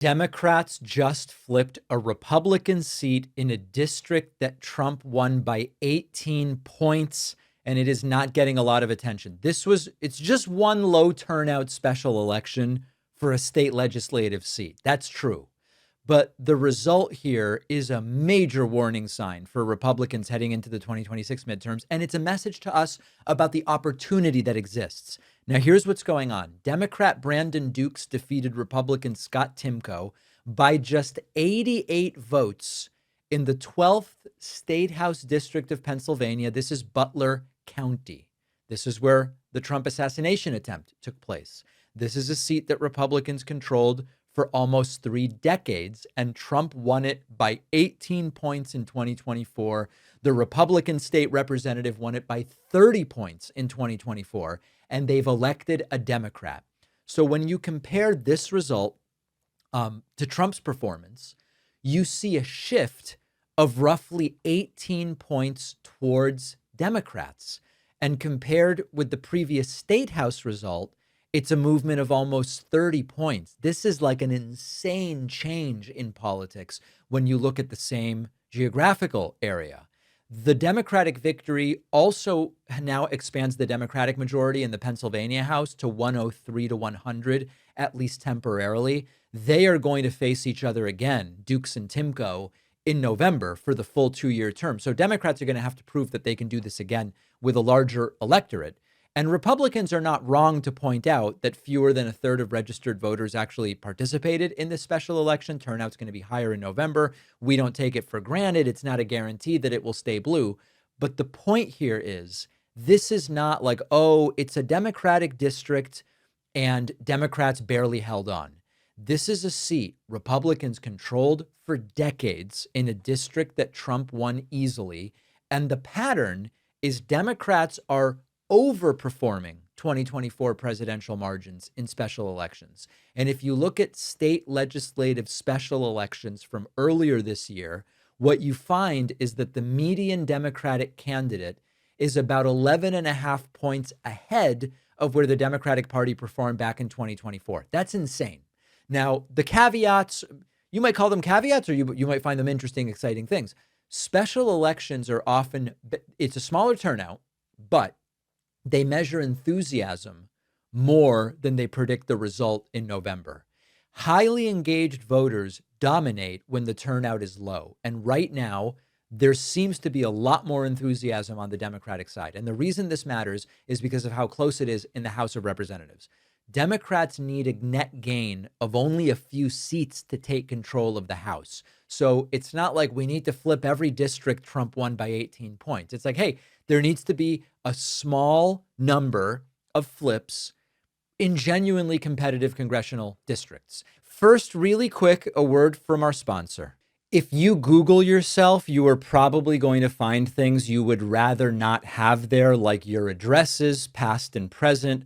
Democrats just flipped a Republican seat in a district that Trump won by 18 points, and it is not getting a lot of attention. It's just one low turnout special election for a state legislative seat. That's true. But the result here is a major warning sign for Republicans heading into the 2026 midterms. And it's a message to us about the opportunity that exists. Now, here's what's going on. Democrat Brandon Dukes defeated Republican Scott Timko by just 88 votes in the 12th State House District of Pennsylvania. This is Butler County. This is where the Trump assassination attempt took place. This is a seat that Republicans controlled for almost 3 decades, and Trump won it by 18 points in 2024. The Republican state representative won it by 30 points in 2024, and they've elected a Democrat. So when you compare this result to Trump's performance, you see a shift of roughly 18 points towards Democrats. And compared with the previous state house result, it's a movement of almost 30 points. This is like an insane change in politics when you look at the same geographical area. The Democratic victory also now expands the Democratic majority in the Pennsylvania House to 103 to 100, at least temporarily. They are going to face each other again, Dukes and Timko, in November for the full 2-year term. So Democrats are going to have to prove that they can do this again with a larger electorate. And Republicans are not wrong to point out that fewer than a third of registered voters actually participated in this special election. Turnout's going to be higher in November. We don't take it for granted. It's not a guarantee that it will stay blue. But the point here is this is not like, oh, it's a Democratic district and Democrats barely held on. This is a seat Republicans controlled for decades in a district that Trump won easily. And the pattern is Democrats are overperforming 2024 presidential margins in special elections. And if you look at state legislative special elections from earlier this year, what you find is that the median Democratic candidate is about 11.5 points ahead of where the Democratic Party performed back in 2024. That's insane. Now, the caveats, you might call them caveats, or you might find them interesting, exciting things. Special elections are often, it's a smaller turnout, but they measure enthusiasm more than they predict the result in November. Highly engaged voters dominate when the turnout is low. And right now, there seems to be a lot more enthusiasm on the Democratic side. And the reason this matters is because of how close it is in the House of Representatives. Democrats need a net gain of only a few seats to take control of the House. So it's not like we need to flip every district Trump won by 18 points. It's like, hey, there needs to be a small number of flips in genuinely competitive congressional districts. First, really quick, a word from our sponsor. If you Google yourself, you are probably going to find things you would rather not have there, like your addresses, past and present,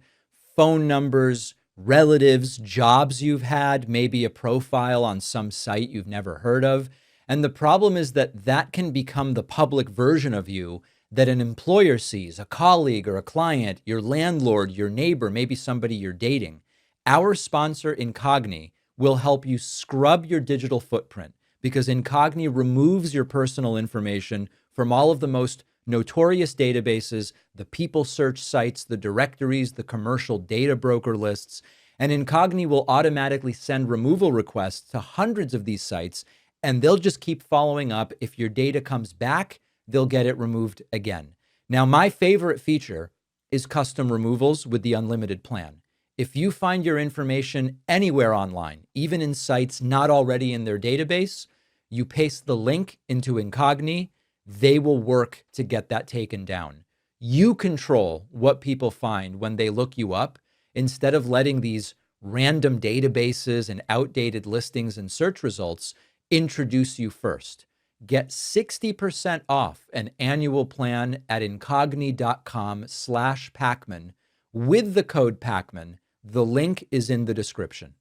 phone numbers, relatives, jobs you've had, maybe a profile on some site you've never heard of. And the problem is that that can become the public version of you that an employer sees, a colleague or a client, your landlord, your neighbor, maybe somebody you're dating. Our sponsor, Incogni, will help you scrub your digital footprint because Incogni removes your personal information from all of the most notorious databases, the people search sites, the directories, the commercial data broker lists, and Incogni will automatically send removal requests to hundreds of these sites, and they'll just keep following up. If your data comes back, they'll get it removed again. Now, my favorite feature is custom removals with the unlimited plan. If you find your information anywhere online, even in sites not already in their database, you paste the link into Incogni, they will work to get that taken down. You control what people find when they look you up instead of letting these random databases and outdated listings and search results introduce you first. Get 60% off an annual plan at incogni.com/Pakman with the code Pakman. The link is in the description.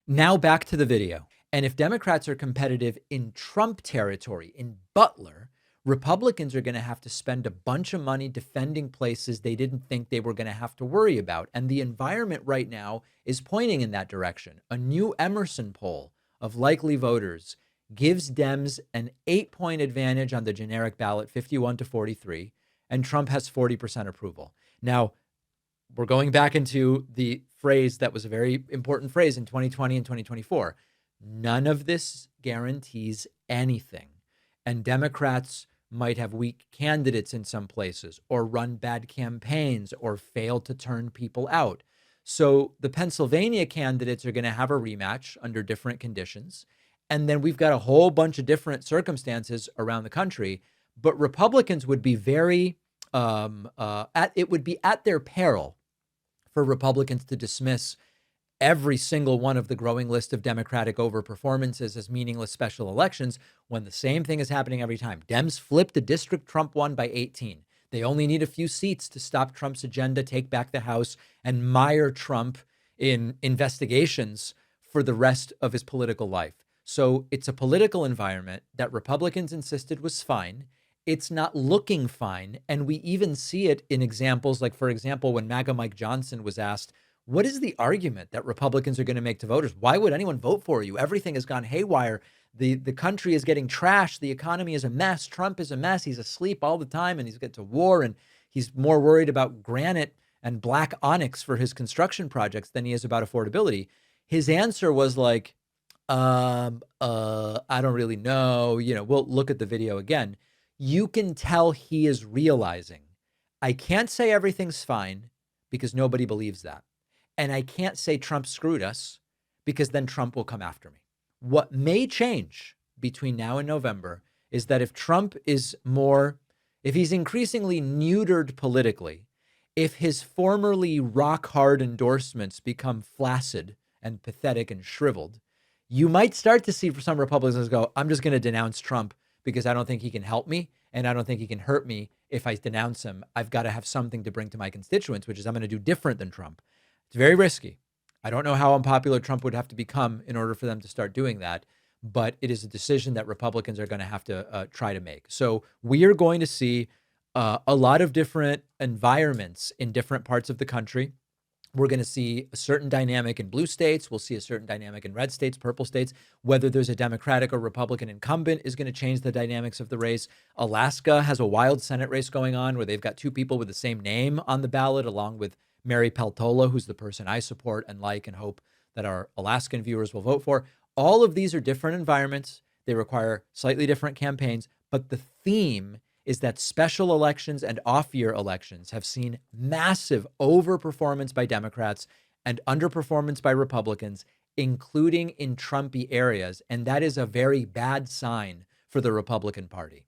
Now back to the video. And if Democrats are competitive in Trump territory, in Butler, Republicans are going to have to spend a bunch of money defending places they didn't think they were going to have to worry about. And the environment right now is pointing in that direction. A new Emerson poll of likely voters gives Dems an 8-point advantage on the generic ballot, 51-43, and Trump has 40% approval. Now, we're going back into the phrase that was a very important phrase in 2020 and 2024. None of this guarantees anything. And Democrats might have weak candidates in some places, or run bad campaigns, or fail to turn people out. So the Pennsylvania candidates are going to have a rematch under different conditions. And then we've got a whole bunch of different circumstances around the country. But Republicans would be it would be at their peril for Republicans to dismiss every single one of the growing list of Democratic overperformances as meaningless special elections when the same thing is happening every time. Dems flipped a district Trump won by 18. They only need a few seats to stop Trump's agenda, take back the House, and mire Trump in investigations for the rest of his political life. So it's a political environment that Republicans insisted was fine. It's not looking fine. And we even see it in examples like, for example, when MAGA Mike Johnson was asked, what is the argument that Republicans are going to make to voters? Why would anyone vote for you? Everything has gone haywire. The country is getting trashed. The economy is a mess. Trump is a mess. He's asleep all the time and he's get to war. And he's more worried about granite and black onyx for his construction projects than he is about affordability. His answer was like, I don't really know. We'll look at the video again. You can tell he is realizing, I can't say everything's fine because nobody believes that. And I can't say Trump screwed us because then Trump will come after me. What may change between now and November is that if he's increasingly neutered politically, if his formerly rock hard endorsements become flaccid and pathetic and shriveled, you might start to see for some Republicans go, I'm just going to denounce Trump because I don't think he can help me and I don't think he can hurt me if I denounce him. I've got to have something to bring to my constituents, which is I'm going to do different than Trump. It's very risky. I don't know how unpopular Trump would have to become in order for them to start doing that, but it is a decision that Republicans are going to have to try to make. So we are going to see a lot of different environments in different parts of the country. We're going to see a certain dynamic in blue states. We'll see a certain dynamic in red states, purple states. Whether there's a Democratic or Republican incumbent is going to change the dynamics of the race. Alaska has a wild Senate race going on where they've got two people with the same name on the ballot, along with Mary Peltola, who's the person I support and like and hope that our Alaskan viewers will vote for. All of these are different environments. They require slightly different campaigns, but the theme is that special elections and off-year elections have seen massive overperformance by Democrats and underperformance by Republicans, including in Trumpy areas. And that is a very bad sign for the Republican Party.